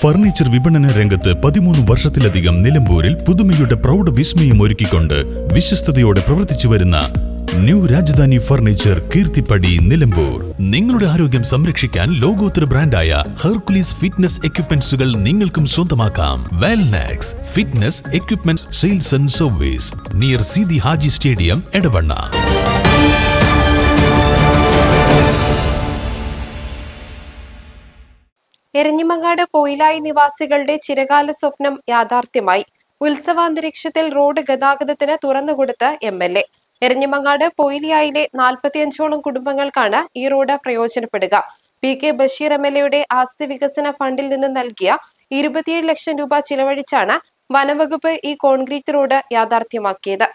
Furniture വിപണന രംഗത്ത് 13 വർഷത്തിലധികം നിലമ്പൂരിൽ പുതുമയുടെ പ്രൗഢ വിസ്മയം ഒരുക്കിക്കൊണ്ട് വിശ്വസ്തയോടെ പ്രവർത്തിച്ചു വരുന്ന ന്യൂ രാജധാനി ഫർണിച്ചർ കീർത്തിപ്പടി നിലമ്പൂർ. നിങ്ങളുടെ ആരോഗ്യം സംരക്ഷിക്കാൻ ലോകോത്തര ബ്രാൻഡായ ഹെർക്കുലീസ് ഫിറ്റ്നസ് എക്യുപ്മെന്റ്സുകൾ നിങ്ങൾക്കും സ്വന്തമാക്കാം. Wellnex fitness equipment sales and service near Seethi Haji stadium, Edavanna. Eranhimangad പോയിലായി നിവാസികളുടെ ചിരകാല സ്വപ്നം യാഥാർത്ഥ്യമായി. ഉത്സവാന്തരീക്ഷത്തിൽ റോഡ് ഗതാഗതത്തിന് തുറന്നുകൊടുത്ത് MLA. എരഞ്ഞിമങ്ങാട് പോയിലിയായിലെ 45ഓളം കുടുംബങ്ങൾക്കാണ് ഈ റോഡ് പ്രയോജനപ്പെടുക. PK ബഷീർ MLAയുടെ ആസ്തി വികസന ഫണ്ടിൽ നിന്ന് നൽകിയ 27 ലക്ഷം രൂപ ചിലവഴിച്ചാണ് വനംവകുപ്പ് ഈ കോൺക്രീറ്റ് റോഡ് യാഥാർത്ഥ്യമാക്കിയത്.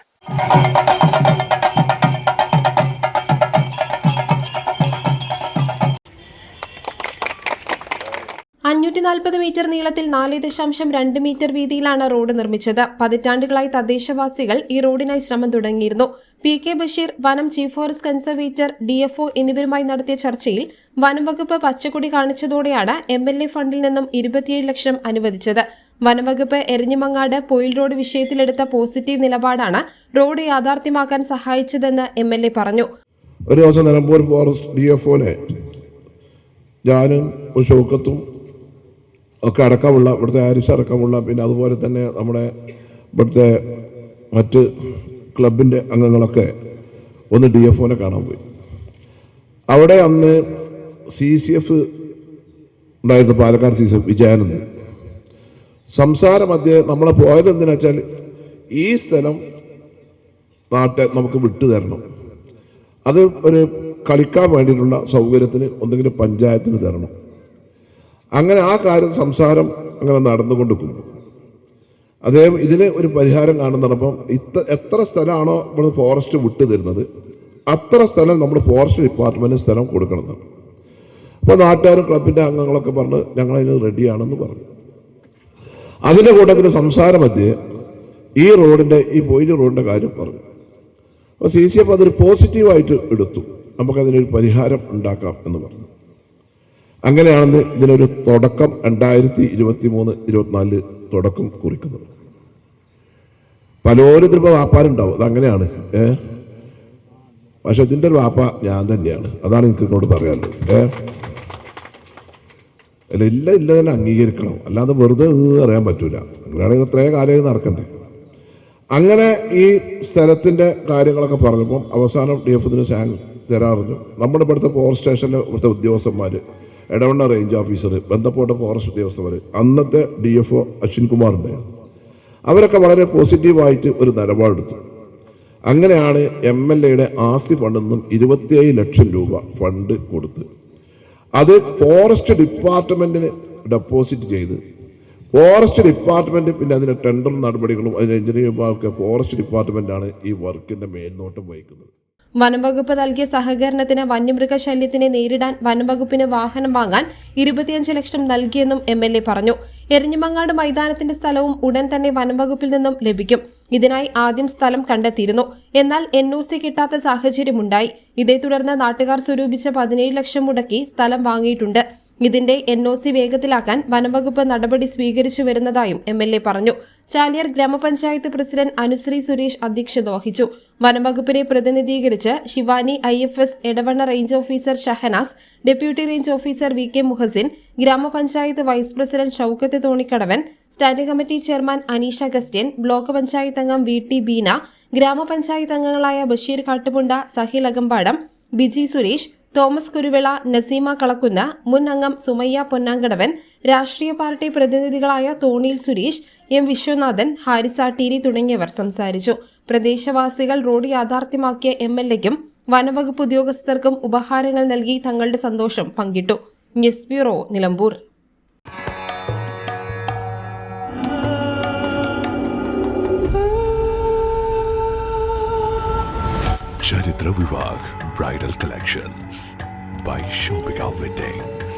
540 മീറ്റർ നീളത്തിൽ 4.2 മീറ്റർ വീതിയിലാണ് റോഡ് നിർമ്മിച്ചത്. പതിറ്റാണ്ടുകളായി തദ്ദേശവാസികൾ ഈ റോഡിനായി ശ്രമം തുടങ്ങിയിരുന്നു. PK ബഷീർ, വനം ചീഫ് ഫോറസ്റ്റ് കൺസർവേറ്റർ, DFO എന്നിവരുമായി നടത്തിയ ചർച്ചയിൽ വനംവകുപ്പ് പച്ചക്കൊടി കാണിച്ചതോടെയാണ് MLA ഫണ്ടിൽ നിന്നും 27 ലക്ഷം അനുവദിച്ചത്. വനംവകുപ്പ് എരഞ്ഞിമങ്ങാട് പോയിൽ റോഡ് വിഷയത്തിലെടുത്ത പോസിറ്റീവ് നിലപാടാണ് റോഡ് യാഥാർത്ഥ്യമാക്കാൻ സഹായിച്ചതെന്ന് MLA പറഞ്ഞു. ഒരു ദിവസം നിലമ്പൂർ ഫോറസ്റ്റ് DFOനെ ഞാനും ഷൗക്കത്തും ഒക്കെ അടക്കമുള്ള ഇവിടുത്തെ ആരിസ് അടക്കമുള്ള, പിന്നെ അതുപോലെ തന്നെ നമ്മുടെ ഇവിടുത്തെ മറ്റ് ക്ലബിൻ്റെ അംഗങ്ങളൊക്കെ ഒന്ന് DFOനെ കാണാൻ പോയി. അവിടെ അന്ന് CCF ഉണ്ടായിരുന്നു, പാലക്കാട് CCF വിജയാനന്ദ്. സംസാര മധ്യേ നമ്മളെ പോയത് എന്തിനാ വെച്ചാൽ ഈ സ്ഥലം നാട്ടെ നമുക്ക് വിട്ടു തരണം, അത് ഒരു കളിക്കാൻ വേണ്ടിയിട്ടുള്ള സൗകര്യത്തിന് ഒന്നെങ്കിലും പഞ്ചായത്തിന് തരണം. അങ്ങനെ ആ കാര്യം സംസാരം അങ്ങനെ നടന്നുകൊണ്ടിരിക്കുന്നു. അദ്ദേഹം ഇതിന് ഒരു പരിഹാരം കാണുന്നപ്പം എത്ര സ്ഥലമാണോ ഇവിടെ ഫോറസ്റ്റ് വിട്ടു തരുന്നത് അത്ര സ്ഥലം നമ്മൾ ഫോറസ്റ്റ് ഡിപ്പാർട്ട്മെൻറ്റ് സ്ഥലം കൊടുക്കണമെന്നാണ്. അപ്പോൾ നാട്ടുകാരും ക്ലബിൻ്റെ അംഗങ്ങളൊക്കെ പറഞ്ഞ് ഞങ്ങളതിന് റെഡിയാണെന്ന് പറഞ്ഞു. അതിൻ്റെ കൂട്ടത്തിൽ സംസാര മധ്യേ ഈ റോഡിൻ്റെ ഈ പോയിന്റ് റോഡിൻ്റെ കാര്യം പറഞ്ഞു. അപ്പോൾ CCF അതൊരു പോസിറ്റീവായിട്ട് എടുത്തു, നമുക്കതിനൊരു പരിഹാരം ഉണ്ടാക്കാം എന്ന് പറഞ്ഞു. അങ്ങനെയാണെന്ന് ഇതിനൊരു തുടക്കം 2023-24 തുടക്കം കുറിക്കുന്നത്. പലരും ഇതിപ്പോൾ വാപ്പാരുണ്ടാവും, അതങ്ങനെയാണ്. പക്ഷെ ഇതിൻ്റെ ഒരു വാപ്പ ഞാൻ തന്നെയാണ്, അതാണ് എനിക്ക് ഇങ്ങോട്ട് പറയാനുള്ളത്. ഇല്ല തന്നെ അംഗീകരിക്കണം, അല്ലാതെ വെറുതെ അറിയാൻ പറ്റൂല. അങ്ങനെയാണെങ്കിൽ ഇത്രയും കാലം നടക്കണ്ടേ. അങ്ങനെ ഈ സ്ഥലത്തിൻ്റെ കാര്യങ്ങളൊക്കെ പറഞ്ഞപ്പം അവസാനം DFOന് തരാറിഞ്ഞു. നമ്മുടെ ഇവിടുത്തെ ഫോറസ്റ്റ് സ്റ്റേഷനിലെ ഇവിടുത്തെ ഉദ്യോഗസ്ഥന്മാർ, എടവണ്ണ റേഞ്ച് ഓഫീസർ, ബന്ധപ്പെട്ട ഫോറസ്റ്റ് ഉദ്യോഗസ്ഥന്മാർ, അന്നത്തെ DFO അശ്വിൻ കുമാറിൻ്റെ, അവരൊക്കെ വളരെ പോസിറ്റീവായിട്ട് ഒരു നിലപാടെടുത്തു. അങ്ങനെയാണ് MLAയുടെ ആസ്തി ഫണ്ടിൽ നിന്നും 27 ലക്ഷം രൂപ ഫണ്ട് കൊടുത്ത് അത് ഫോറസ്റ്റ് ഡിപ്പാർട്ട്മെൻറ്റിന് ഡെപ്പോസിറ്റ് ചെയ്ത് ഫോറസ്റ്റ് ഡിപ്പാർട്ട്മെൻറ്റ് പിന്നെ അതിൻ്റെ ടെൻഡർ നടപടികളും അതിൻ്റെ എഞ്ചിനീയറിംഗ് വിഭാഗമൊക്കെ ഫോറസ്റ്റ് ഡിപ്പാർട്ട്മെൻറ്റാണ് ഈ വർക്കിൻ്റെ മേൽനോട്ടം വഹിക്കുന്നത്. വനംവകുപ്പ് നൽകിയ സഹകരണത്തിന് വന്യമൃഗശല്യത്തിനെ നേരിടാൻ വനംവകുപ്പിന് വാഹനം വാങ്ങാൻ 25 ലക്ഷം നൽകിയെന്നും MLA പറഞ്ഞു. എരഞ്ഞിമങ്ങാട് മൈതാനത്തിന്റെ സ്ഥലവും ഉടൻ തന്നെ വനംവകുപ്പിൽ നിന്നും ലഭിക്കും. ഇതിനായി ആദ്യം സ്ഥലം കണ്ടെത്തിയിരുന്നു. എന്നാൽ NOC കിട്ടാത്ത സാഹചര്യമുണ്ടായി. ഇതേ തുടർന്ന് നാട്ടുകാർ സ്വരൂപിച്ച 17 ലക്ഷം മുടക്കി സ്ഥലം വാങ്ങിയിട്ടുണ്ട്. ഇതിന്റെ NOC വേഗത്തിലാക്കാൻ വനംവകുപ്പ് നടപടി സ്വീകരിച്ചു വരുന്നതായും MLA പറഞ്ഞു. ചാലിയാർ ഗ്രാമപഞ്ചായത്ത് പ്രസിഡന്റ് അനുശ്രീ സുരേഷ് അധ്യക്ഷത വഹിച്ചു. വനംവകുപ്പിനെ പ്രതിനിധീകരിച്ച് Shivani IFS, Edavanna range officer Shahanas, deputy range officer VK Muhasin, ഗ്രാമപഞ്ചായത്ത് vice president Shoukath Thonikkadavan, standing committee chairman Aneesha Augustine, block panchayat അംഗം VT ബീന, ഗ്രാമപഞ്ചായത്ത് അംഗങ്ങളായ ബഷീർ കാട്ടുപുണ്ട, സഹിൽ അകമ്പാടം, ബിജി സുരേഷ്, തോമസ് കുരുവിള, നസീമ കളക്കുന്ന്, മുൻ അംഗം സുമയ്യ പൊന്നാങ്കടവൻ, രാഷ്ട്രീയ പാർട്ടി പ്രതിനിധികളായ തോണിയിൽ സുരേഷ്, M വിശ്വനാഥൻ, ഹാരിസാട്ടീരി തുടങ്ങിയവർ സംസാരിച്ചു. പ്രദേശവാസികൾ റോഡ് യാഥാർത്ഥ്യമാക്കിയ MLAയ്ക്കും വനംവകുപ്പ് ഉദ്യോഗസ്ഥർക്കും ഉപഹാരങ്ങൾ നൽകി തങ്ങളുടെ സന്തോഷം പങ്കിട്ടു. News bureau, Nilambur. Charitra Vivah bridal collections by Shobhika Weddings.